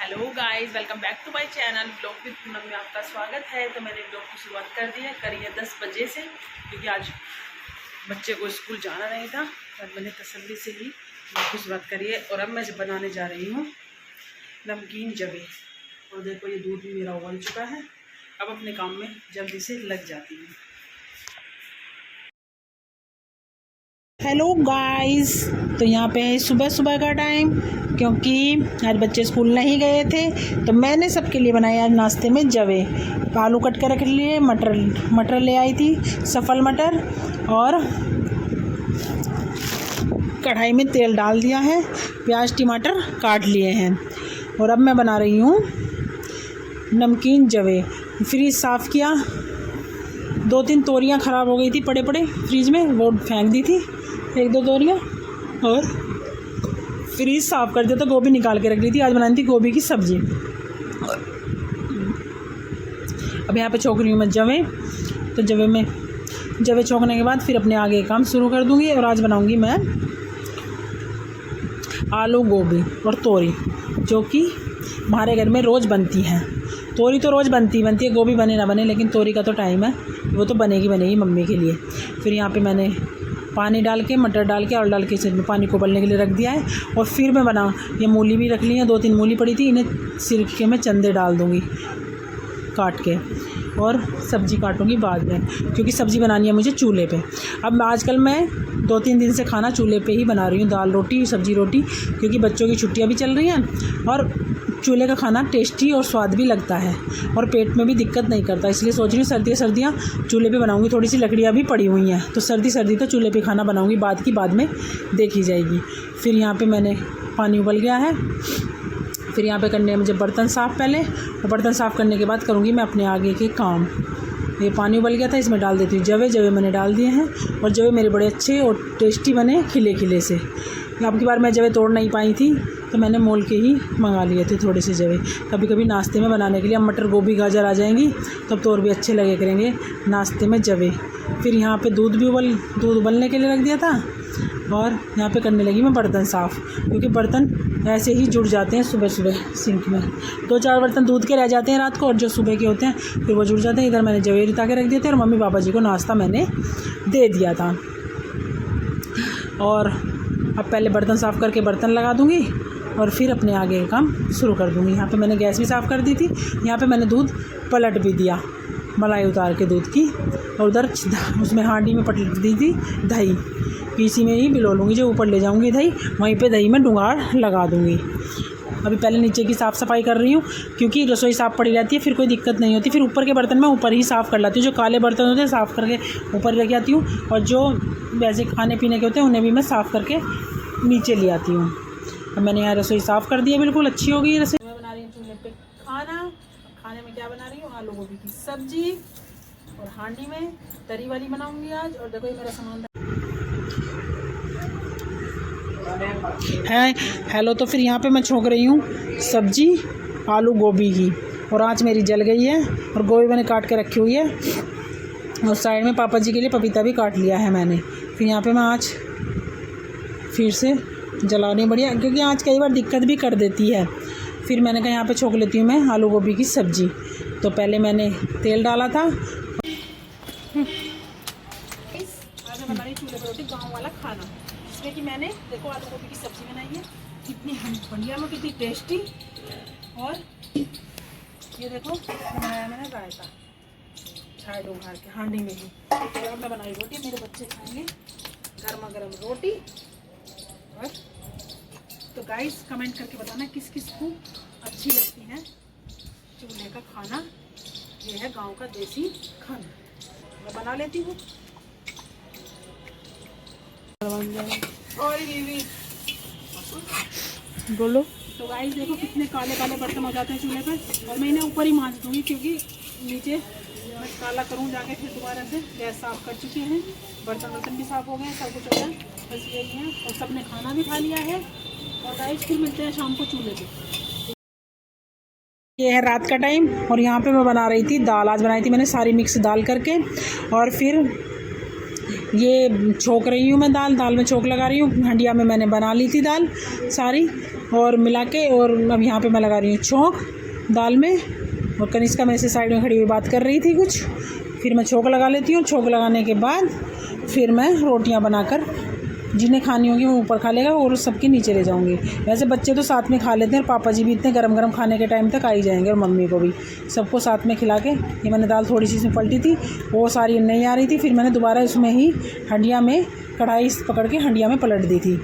Hello guys, welcome back to my channel blog with Poonam में आपका स्वागत है। तो मैंने ब्लॉग की शुरुआत कर दी है, करी है 10 बजे से, क्योंकि आज बच्चे को स्कूल जाना नहीं था और मैंने तसल्ली से ही ब्लॉग की शुरुआत करी है। और अब मैं बनाने जा रही हूँ नमकीन जवे। और देखो ये दूध भी मेरा उबल चुका है। अब अपने काम में जल्दी से लग जाती हूँ। हेलो गाइस, तो यहाँ पे है सुबह सुबह का टाइम, क्योंकि आज बच्चे स्कूल नहीं गए थे तो मैंने सबके लिए बनाया आज नाश्ते में जवे। आलू कट कर रख लिए, मटर ले आई थी, सफल मटर, और कढ़ाई में तेल डाल दिया है, प्याज टमाटर काट लिए हैं। और अब मैं बना रही हूँ नमकीन जवे। फ्रिज साफ़ किया, 2-3 तोरियाँ ख़राब हो गई थी पड़े पड़े फ्रिज में, वो फेंक दी थी 1-2 तोरियाँ। और फ्रीज साफ़ कर दिया तो गोभी निकाल के रख दी थी, आज बनानी थी गोभी की सब्ज़ी। अब यहाँ पे छोंक रही हूँ मैं जवे। तो जवे छोंकने के बाद फिर अपने आगे काम शुरू कर दूँगी। और आज बनाऊँगी मैं आलू गोभी और तोरी, जो कि हमारे घर में रोज़ बनती हैं। तोरी तो रोज़ बनती है, गोभी बने ना बने, लेकिन तोरी का तो टाइम है, वो तो बनेगी मम्मी के लिए। फिर यहाँ पे मैंने पानी डाल के, मटर डाल के, और डाल के इसे पानी को उबलने के लिए रख दिया है। और फिर मैं ये मूली भी रख ली है, 2-3 मूली पड़ी थी, इन्हें सिरके में चंदे डाल दूँगी काट के, और सब्ज़ी काटूँगी बाद में, क्योंकि सब्ज़ी बनानी है मुझे चूल्हे पे। अब आजकल मैं 2-3 दिन से खाना चूल्हे पे ही बना रही हूँ, दाल रोटी सब्ज़ी रोटी, क्योंकि बच्चों की छुट्टियाँ भी चल रही हैं और चूल्हे का खाना टेस्टी और स्वाद भी लगता है और पेट में भी दिक्कत नहीं करता। इसलिए सोच रही हूँ सर्दियाँ चूल्हे पे बनाऊँगी। थोड़ी सी लकड़ियाँ भी पड़ी हुई हैं, तो सर्दी तो चूल्हे पे खाना बनाऊँगी, बाद में देखी जाएगी। फिर यहाँ पे मैंने पानी उबल गया है। फिर यहाँ पे करने हैं मुझे बर्तन साफ़ पहले, और बर्तन साफ़ करने के बाद करूँगी मैं अपने आगे के काम। ये पानी उबल गया था, इसमें डाल देती हूँ जवे मैंने डाल दिए हैं। और जवे मेरे बड़े अच्छे और टेस्टी बने, खिले से। अब की बार मैं जवे तोड़ नहीं पाई थी, तो मैंने मोल के ही मंगा लिए थे थोड़े से जवे, कभी नाश्ते में बनाने के लिए। अब मटर गोभी गाजर आ जाएंगी तब तो और भी अच्छे लगे करेंगे नाश्ते में जवे। फिर यहाँ पे दूध उबलने के लिए रख दिया था। और यहाँ पे करने लगी मैं बर्तन साफ़, क्योंकि बर्तन ऐसे ही जुड़ जाते हैं सुबह सिंक में। 2-4 बर्तन दूध के रह जाते हैं रात को, और जो सुबह के होते हैं फिर वो जुड़ जाते हैं। इधर मैंने जवे रिता के रख दिए थे, और मम्मी पापा जी को नाश्ता मैंने दे दिया था। और अब पहले बर्तन साफ़ करके बर्तन लगा दूँगी, और फिर अपने आगे का काम शुरू कर दूँगी। यहाँ पे मैंने गैस भी साफ़ कर दी थी। यहाँ पे मैंने दूध पलट भी दिया, मलाई उतार के दूध की, और उधर उसमें हांडी में पलट दी थी दही। इसी में ही बिलो लूँगी, जो ऊपर ले जाऊँगी दही, वहीं पे दही में डुंगार लगा दूँगी। अभी पहले नीचे की साफ़ सफाई कर रही हूँ, क्योंकि रसोई साफ़ पड़ी रहती है, फिर कोई दिक्कत नहीं होती। फिर ऊपर के बर्तन मैं ऊपर ही साफ़ कर लाती हूँ, जो काले बर्तन होते हैं साफ़ करके ऊपर लेके आती हूँ, और जो वैसे खाने पीने के होते हैं उन्हें भी मैं साफ़ करके नीचे ले आती हूँ। अब मैंने यहाँ रसोई साफ़ कर दी है, बिल्कुल अच्छी हो गई है रसोई। मैं बना रही हूँ चूल्हे पे खाने में क्या बना रही हूँ, आलू गोभी की सब्जी, और हांडी में तरी वाली बनाऊँगी आज। और देखो ये मेरा सामान है। हेलो, तो फिर यहाँ पे मैं छोंक रही हूँ सब्जी आलू गोभी की, और आँच मेरी जल गई है, और गोभी मैंने काट के रखी हुई है। और साइड में पापा जी के लिए पपीता भी काट लिया है मैंने। फिर यहाँ पे मैं आँच फिर से जलानी बढ़िया, क्योंकि आँच कई बार दिक्कत भी कर देती है। फिर मैंने कहा यहाँ पे छोंक लेती हूँ मैं आलू गोभी की सब्ज़ी। तो पहले मैंने तेल डाला था। आज मैं बना रही चूल्हे पर रोटी, गाँव वाला खाना, जिसमें कि मैंने देखो आलू गोभी की सब्ज़ी बनाई है, कितनी बढ़िया में, कितनी टेस्टी। और ये देखो बनाया मैंने रायता, छाए डूंघार के हांडी में ही। और मैं बनाई रोटी, मेरे बच्चे खाएंगे गर्मा गर्म रोटी। और तो गाइस कमेंट करके बताना किस को अच्छी लगती है चूल्हे का खाना। ये है गांव का देसी खाना, मैं बना लेती हूँ। और ये भी बोलो। तो गाइस देखो कितने काले बर्तन हो जाते हैं चूल्हे पर, और मैं इन्हें ऊपर ही मांज दूँगी, क्योंकि नीचे मैं काला करूँ जाके। फिर दोबारा से गैस साफ़ कर चुके हैं, बर्तन भी साफ़ हो गए हैं, सब कुछ हो गया, बस यही है। और सब ने खाना भी खा लिया है। और गाइस फिर मिलते हैं शाम को चूल्हे पे। ये है रात का टाइम, और यहाँ पे मैं बना रही थी दाल। आज बनाई थी मैंने सारी मिक्स दाल करके, और फिर ये छोंक रही हूँ मैं दाल में छोंक लगा रही हूँ। हंडिया में मैंने बना ली थी दाल सारी, और मिला के, और अब यहाँ पे मैं लगा रही हूँ छोंक दाल में। और कनिष्का मेरे से साइड में खड़ी हुई बात कर रही थी कुछ, फिर मैं छोंक लगा लेती हूँ। छोंक लगाने के बाद फिर मैं रोटियाँ बनाकर, जिन्हें खानी होगी वो ऊपर खा लेगा और सबके नीचे ले जाऊंगी। वैसे बच्चे तो साथ में खा लेते हैं, और पापा जी भी इतने गरम गरम खाने के टाइम तक आ ही जाएंगे, और मम्मी को भी, सबको साथ में खिला के। ये मैंने दाल थोड़ी सी इसमें पलटी थी, वो सारी नहीं आ रही थी, फिर मैंने दोबारा इसमें ही हंडिया में कढ़ाई पकड़ के हंडिया में पलट दी थी।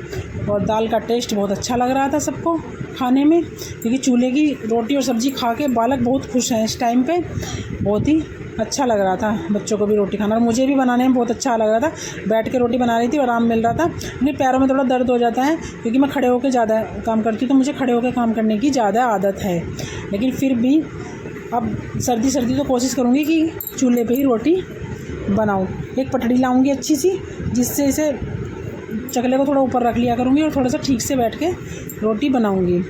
और दाल का टेस्ट बहुत अच्छा लग रहा था सबको खाने में, क्योंकि चूल्हे की रोटी और सब्ज़ी खा के बालक बहुत खुश हैं इस टाइम पे। बहुत ही अच्छा लग रहा था बच्चों को भी रोटी खाना, और मुझे भी बनाने में बहुत अच्छा लग रहा था। बैठ के रोटी बना रही थी और आराम मिल रहा था। मेरे पैरों में थोड़ा दर्द हो जाता है, क्योंकि मैं खड़े होकर ज़्यादा काम करती हूँ, तो मुझे खड़े होकर काम करने की ज़्यादा आदत है। लेकिन फिर भी अब सर्दी तो कोशिश करूँगी कि चूल्हे पर ही रोटी बनाऊँ। एक पटड़ी लाऊँगी अच्छी सी, जिससे इसे चकले को थोड़ा ऊपर रख लिया करूँगी और थोड़ा सा ठीक से बैठ के रोटी बनाऊँगी।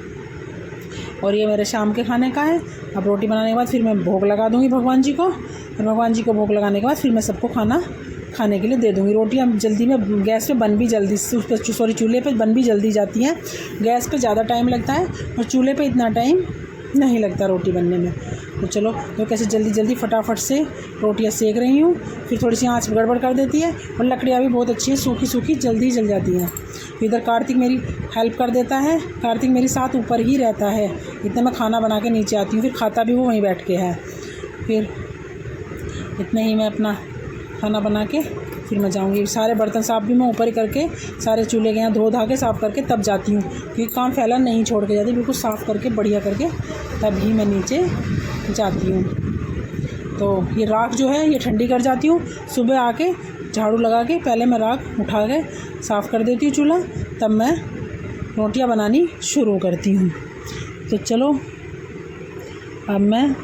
और ये मेरे शाम के खाने का है। अब रोटी बनाने के बाद फिर मैं भोग लगा दूँगी भगवान जी को, और भगवान जी को भोग लगाने के बाद फिर मैं सबको खाना खाने के लिए दे दूँगी। रोटियाँ जल्दी में गैस पे बन भी जल्दी, उस पर सॉरी चूल्हे पे बन भी जल्दी जाती हैं। गैस पे ज़्यादा टाइम लगता है और चूल्हे पे इतना टाइम नहीं लगता रोटी बनने में। तो चलो तो कैसे जल्दी फटाफट से रोटियाँ सेक रही हूँ। फिर थोड़ी सी आँच गड़बड़ कर देती है, और लकड़ियाँ भी बहुत अच्छी है, सूखी जल्दी जल जाती हैं। इधर कार्तिक मेरी हेल्प कर देता है, कार्तिक मेरे साथ ऊपर ही रहता है। इतना मैं खाना बना के नीचे आती हूँ, फिर खाता भी वो वहीं बैठ के है। फिर इतने ही मैं अपना खाना बना के फिर मैं जाऊँगी। सारे बर्तन साफ़ भी मैं ऊपर ही करके, सारे चूल्हे के यहाँ धो धा के साफ़ करके तब जाती हूँ, क्योंकि काम फैला नहीं छोड़ के जाती, बिल्कुल साफ़ करके बढ़िया करके तभी मैं नीचे जाती हूँ। तो ये राख जो है ये ठंडी कर जाती हूँ। सुबह आके झाड़ू लगा के पहले मैं राख उठा के साफ़ कर देती हूँ चूल्हा, तब मैं रोटियां बनानी शुरू करती हूँ। तो चलो अब मैं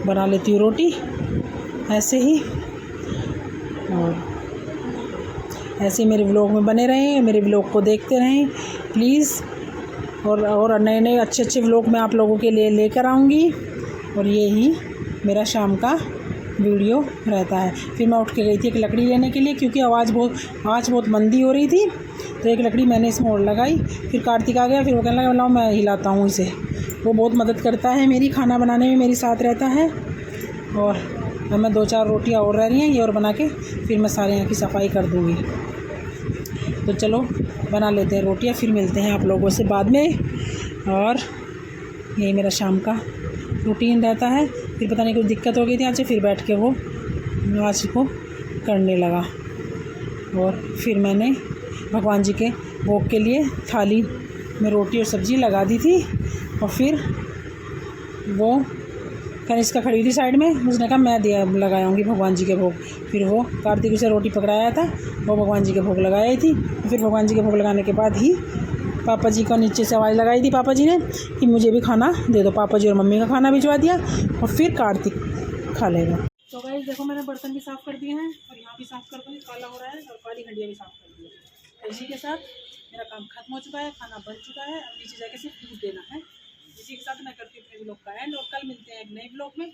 बना लेती हूँ रोटी ऐसे ही, और ऐसे ही मेरे व्लॉग में बने रहें, मेरे व्लॉग को देखते रहें प्लीज़। और नए अच्छे व्लॉग मैं आप लोगों के लिए लेकर आऊँगी। और ये ही मेरा शाम का वीडियो रहता है। फिर मैं उठ के गई थी एक लकड़ी लेने के लिए, क्योंकि आँच बहुत मंदी हो रही थी, तो एक लकड़ी मैंने इसमें और लगाई। फिर कार्तिक आ गया, फिर वो कहने लगा लाओ मैं हिलाता हूँ इसे। वो बहुत मदद करता है मेरी, खाना बनाने में मेरे साथ रहता है। और अब मैं 2-4 रोटियाँ और रह रही हैं, ये और बना के फिर मैं सारे यहाँ की सफाई कर दूँगी। तो चलो बना लेते हैं रोटियाँ, फिर मिलते हैं आप लोगों से बाद में। और यही मेरा शाम का रूटीन रहता है। फिर पता नहीं कुछ दिक्कत हो गई थी आज से, फिर बैठ के वो आज को करने लगा। और फिर मैंने भगवान जी के भोग के लिए थाली में रोटी और सब्ज़ी लगा दी थी। और फिर वो कनिष्का खड़ी थी साइड में, उसने कहा मैं लगाऊंगी भगवान जी के भोग। फिर वो कार्तिक से रोटी पकड़ाया था, वो भगवान जी के भोग लगाई थी। फिर भगवान जी के भोग लगाने के बाद ही पापा जी को नीचे से आवाज़ लगाई थी पापा जी ने कि मुझे भी खाना दे दो। पापा जी और मम्मी का खाना भिजवा दिया, और फिर कार्तिक खा लेगा। तो गाइस देखो मैंने बर्तन भी साफ़ कर दिए हैं, और यहाँ भी साफ़ कर दूँगी, काला हो रहा है, और काली हंडिया भी साफ़ कर दी है। इसी के साथ मेरा काम खत्म हो चुका है, खाना बन चुका है। अब नीचे जाके सिर्फ दूध देना है। इसी के साथ मैं करती हूँ अपने ब्लॉग का एंड, और कल मिलते हैं एक नए ब्लॉग में।